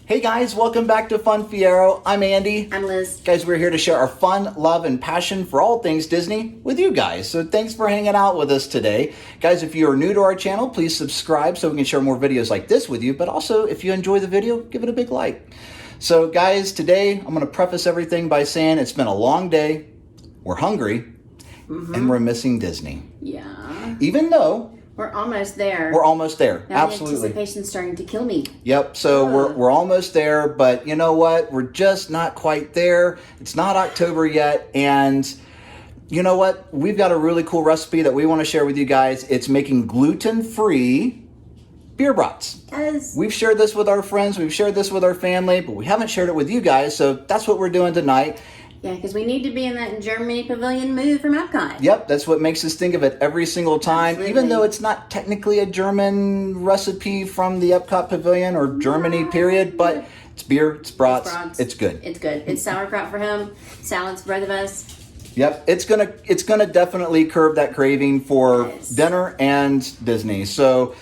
Hey guys, welcome back to Fun Fiero. I'm Andy. I'm Liz. Guys, we're here to share our fun, love, and passion for all things Disney with you guys. So thanks for hanging out with us today. Guys, if you are new to our channel, please subscribe so we can share more videos like this with you. But also, if you enjoy the video, give it a big like. So guys, today I'm going to preface everything by saying it's been a long day, we're hungry, and we're missing Disney. Yeah. Even though We're almost there. we're almost there. Now Absolutely. the anticipation's starting to kill me. Yep, so we're almost there, but you know what? We're just not quite there. It's not October yet, and you know what? We've got a really cool recipe that we want to share with you guys. It's making gluten-free beer brats. Yes. We've shared this with our friends, we've shared this with our family, but we haven't shared it with you guys, so that's what we're doing tonight. Yeah, because we need to be in that Germany pavilion mood from EPCOT. Yep, that's what makes us think of it every single time, Absolutely. even though it's not technically a German recipe from the EPCOT pavilion or Germany period, but it's beer, it's brats, it's good. It's good. It's sauerkraut for him, salads for both of us. Yep, it's gonna definitely curb that craving for dinner and Disney. So,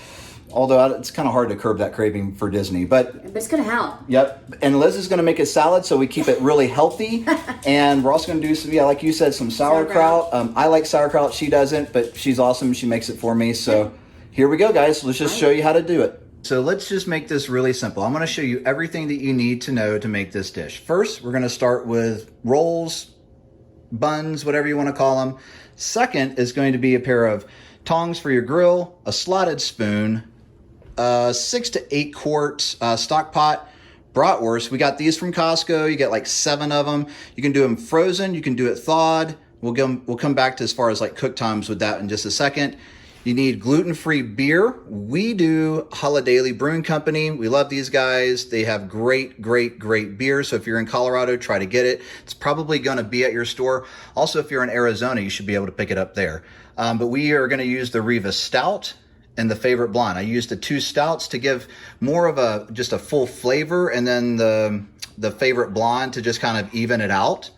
although it's kind of hard to curb that craving for Disney, but it's gonna help. Yep, and Liz is gonna make a salad so we keep it really healthy, and we're also gonna do some, like you said, some sauerkraut. I like sauerkraut, she doesn't, but she's awesome. She makes it for me. So here we go, guys. Let's just show you how to do it. So let's just make this really simple. I'm gonna show you everything that you need to know to make this dish. First, we're gonna start with rolls, buns, whatever you want to call them. Second is going to be a pair of tongs for your grill, a slotted spoon, 6 to 8 quart stock pot bratwurst. We got these from Costco. You get like 7 of them. You can do them frozen. You can do it thawed. We'll come back to as far as like cook times with that in just a second. You need gluten-free beer. We do Holidaily Brewing Company. We love these guys. They have great beer. So if you're in Colorado, try to get it. It's probably going to be at your store. Also, if you're in Arizona, you should be able to pick it up there. But we are going to use the Riva Stout and the Favorite Blonde. I used the 2 stouts to give more of just a full flavor, and then the Favorite Blonde to just kind of even it out.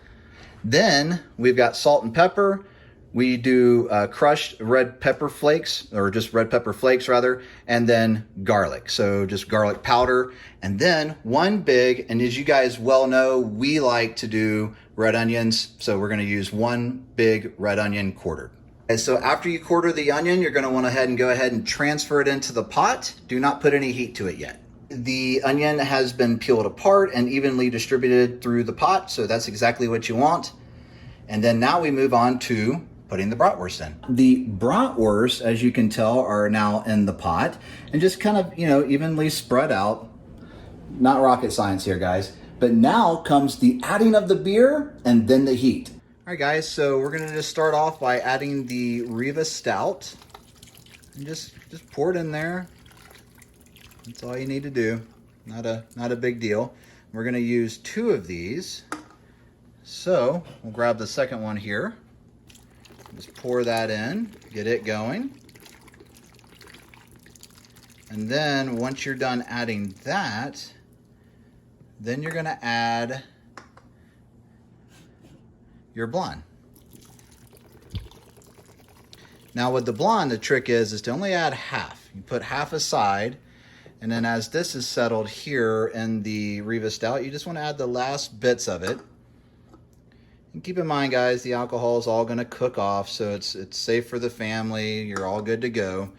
Then we've got salt and pepper. We do crushed red pepper flakes, or just red pepper flakes rather, and then garlic. So just garlic powder. And then one big, and as you guys well know, we like to do red onions. So we're gonna use one big red onion quartered. And so after you quarter the onion, you're going to want to go ahead and transfer it into the pot. Do not put any heat to it yet. The onion has been peeled apart and evenly distributed through the pot, so that's exactly what you want. And then now we move on to putting the bratwurst in. The bratwurst, as you can tell, are now in the pot and just kind of, evenly spread out. Not rocket science here, guys. But now comes the adding of the beer and then the heat. All right, guys, so we're going to just start off by adding the Riva Stout. And just pour it in there. That's all you need to do. Not a big deal. We're going to use 2 of these. So we'll grab the second one here. Just pour that in, get it going. And then once you're done adding that, then you're going to add your blonde. Now with the blonde, the trick is to only add half. You put half aside, and then as this is settled here in the Riva Stout, you just want to add the last bits of it. And keep in mind, guys, the alcohol is all going to cook off, so it's safe for the family. You're all good to go.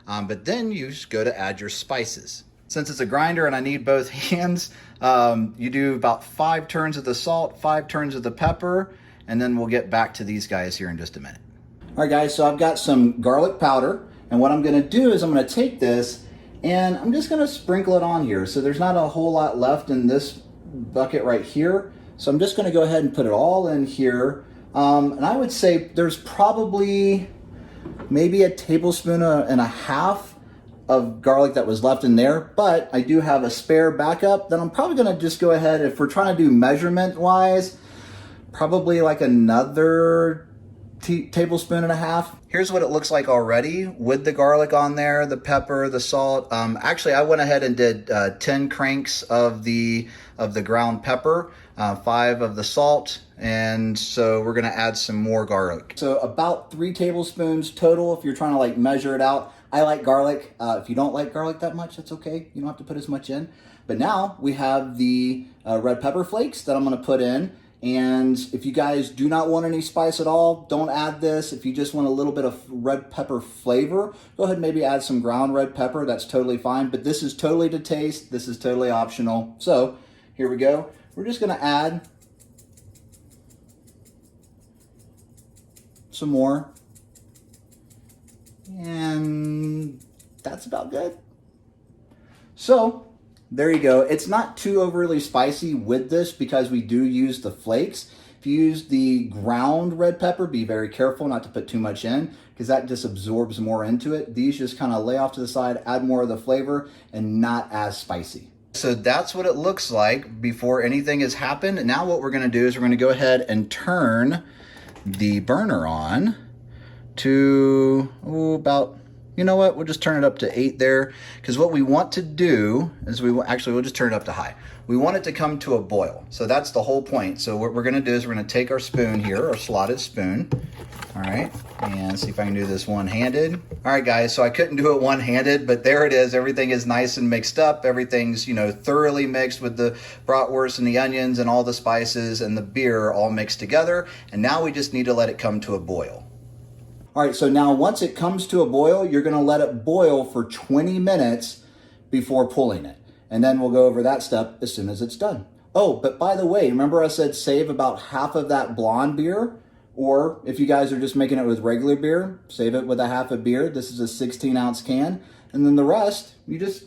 But then you just go to add your spices. Since it's a grinder and I need both hands, you do about 5 turns of the salt, 5 turns of the pepper, and then we'll get back to these guys here in just a minute. All right, guys, so I've got some garlic powder, and what I'm gonna do is I'm gonna take this and I'm just gonna sprinkle it on here. So there's not a whole lot left in this bucket right here. So I'm just gonna go ahead and put it all in here. And I would say there's probably maybe a tablespoon and a half of garlic that was left in there, but I do have a spare backup that I'm probably gonna just go ahead, if we're trying to do measurement wise, probably like another tablespoon and a half. Here's what it looks like already with the garlic on there, the pepper, the salt. Actually, I went ahead and did 10 cranks of the ground pepper, 5 of the salt, and so we're gonna add some more garlic. So about 3 tablespoons total if you're trying to like measure it out. I like garlic. If you don't like garlic that much, that's okay. You don't have to put as much in. But now we have the red pepper flakes that I'm gonna put in. And if you guys do not want any spice at all, don't add this. If you just want a little bit of red pepper flavor, go ahead and maybe add some ground red pepper. That's totally fine, but this is totally to taste. This is totally optional. So here we go. We're just gonna add some more. And that's about good. So there you go. It's not too overly spicy with this because we do use the flakes. If you use the ground red pepper, be very careful not to put too much in because that just absorbs more into it. These just kind of lay off to the side, add more of the flavor, and not as spicy. So that's what it looks like before anything has happened. Now what we're gonna do is we're gonna go ahead and turn the burner on to about, you know what, we'll just turn it up to 8 there, because what we want to do is we'll just turn it up to high. We want it to come to a boil. So that's the whole point. So what we're gonna do is we're gonna take our spoon here, our slotted spoon, all right, and see if I can do this one-handed. All right, guys, so I couldn't do it one-handed, but there it is. Everything is nice and mixed up. Everything's, you know, thoroughly mixed with the bratwurst and the onions and all the spices and the beer all mixed together. And now we just need to let it come to a boil. All right, so now once it comes to a boil, you're gonna let it boil for 20 minutes before pulling it. And then we'll go over that step as soon as it's done. Oh, but by the way, remember I said save about half of that blonde beer? Or if you guys are just making it with regular beer, save it with a half a beer. This is a 16-ounce can. And then the rest, you just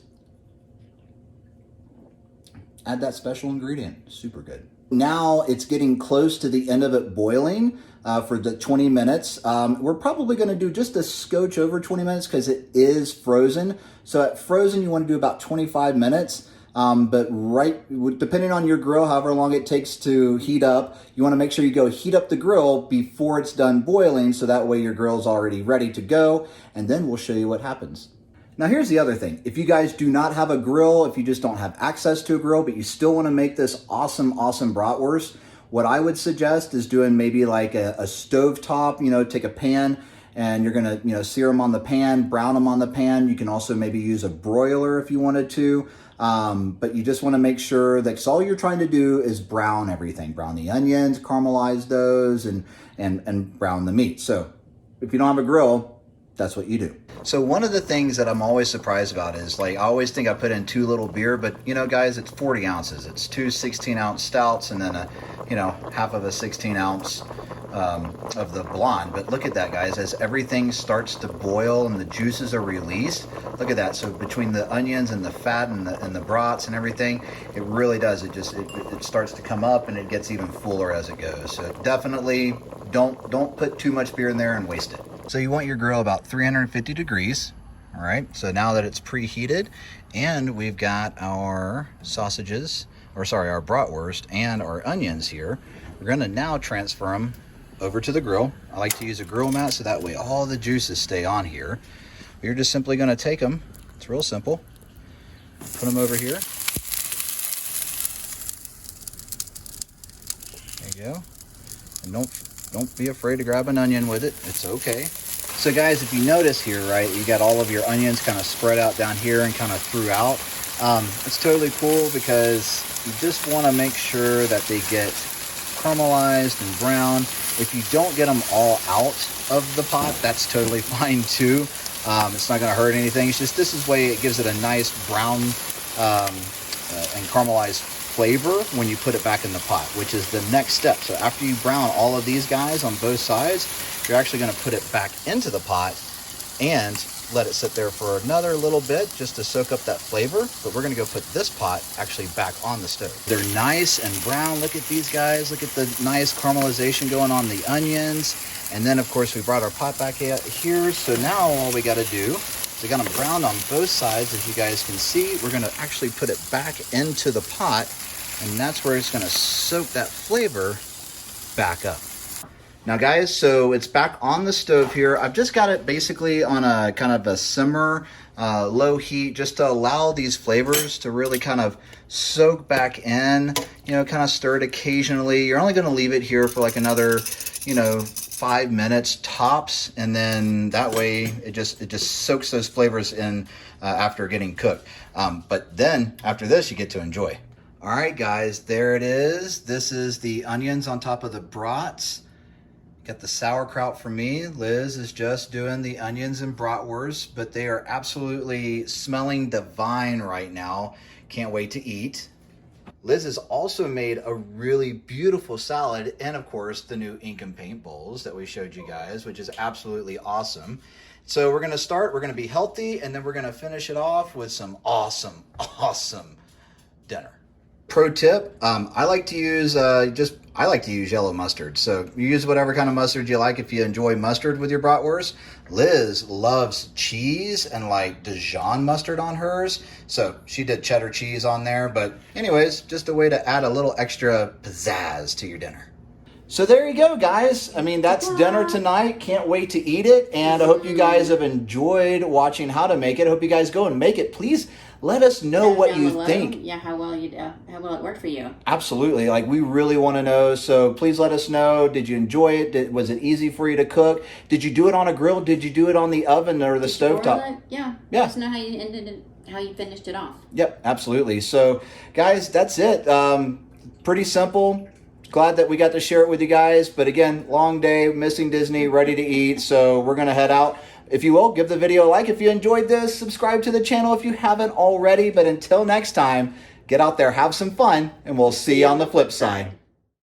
add that special ingredient. Super good. Now it's getting close to the end of it boiling for the 20 minutes. We're probably gonna do just a scotch over 20 minutes because it is frozen. So at frozen, you wanna do about 25 minutes. But depending on your grill, however long it takes to heat up, you wanna make sure you go heat up the grill before it's done boiling, so that way your grill's already ready to go, and then we'll show you what happens. Now here's the other thing. If you guys do not have a grill, if you just don't have access to a grill, but you still wanna make this awesome bratwurst, what I would suggest is doing maybe like a stovetop, you know, take a pan and you're gonna, you know, sear them on the pan, brown them on the pan. You can also maybe use a broiler if you wanted to, but you just wanna make sure that, 'cause all you're trying to do is brown everything. Brown the onions, caramelize those, and brown the meat. So if you don't have a grill, that's what you do. So one of the things that I'm always surprised about is, like, I always think I put in too little beer, but you know, guys, it's 40 ounces. It's 2 16-ounce stouts and then half of a 16-ounce of the blonde. But look at that, guys, as everything starts to boil and the juices are released. Look at that. So between the onions and the fat and the brats and everything, it really does. It starts to come up and it gets even fuller as it goes. So definitely don't put too much beer in there and waste it. So you want your grill about 350 degrees, all right? So now that it's preheated and we've got our sausages, our bratwurst and our onions here, we're gonna now transfer them over to the grill. I like to use a grill mat so that way all the juices stay on here. You're just simply gonna take them, it's real simple, put them over here. There you go. And don't be afraid to grab an onion with it. It's okay. So guys, if you notice here, right, you got all of your onions kind of spread out down here and kind of throughout. It's totally cool because you just want to make sure that they get caramelized and brown. If you don't get them all out of the pot, that's totally fine too. It's not going to hurt anything. It's just this is way it gives it a nice brown and caramelized flavor when you put it back in the pot, which is the next step. So after you brown all of these guys on both sides, you're actually going to put it back into the pot and let it sit there for another little bit just to soak up that flavor. But we're going to go put this pot actually back on the stove. They're nice and brown. Look at these guys. Look at the nice caramelization going on the onions. And then of course we brought our pot back here. So now all we got to do, we got them browned on both sides. As you guys can see, we're going to actually put it back into the pot, and that's where it's going to soak that flavor back up. Now guys, so it's back on the stove here. I've just got it basically on a kind of a simmer, low heat, just to allow these flavors to really kind of soak back in, you know, kind of stir it occasionally. You're only going to leave it here for like another, 5 minutes tops, and then that way it just soaks those flavors in after getting cooked. But then after this, you get to enjoy. All right, guys, there it is. This is the onions on top of the brats. Got the sauerkraut for me. Liz is just doing the onions and bratwurst, but they are absolutely smelling divine right now. Can't wait to eat. Liz has also made a really beautiful salad, and of course the new ink and paint bowls that we showed you guys, which is absolutely awesome. So we're gonna be healthy, and then we're gonna finish it off with some awesome dinner. Pro tip, I like to use yellow mustard. So you use whatever kind of mustard you like if you enjoy mustard with your bratwurst. Liz loves cheese and like Dijon mustard on hers. So she did cheddar cheese on there. But anyways, just a way to add a little extra pizzazz to your dinner. So there you go, guys. I mean, that's dinner tonight. Can't wait to eat it. And I hope you guys have enjoyed watching how to make it. I hope you guys go and make it. Please let us know what you think. Yeah, how well it worked for you. Absolutely. Like, we really want to know. So please let us know. Did you enjoy it? Was it easy for you to cook? Did you do it on a grill? Did you do it on the oven or the stovetop? Yeah. Yeah. Let us know how you ended it, how you finished it off. Yep, absolutely. So, guys, that's it. Pretty simple. Glad that we got to share it with you guys. But again, long day, missing Disney, ready to eat. So we're going to head out. If you will, give the video a like if you enjoyed this. Subscribe to the channel if you haven't already. But until next time, get out there, have some fun, and we'll see you on the flip side.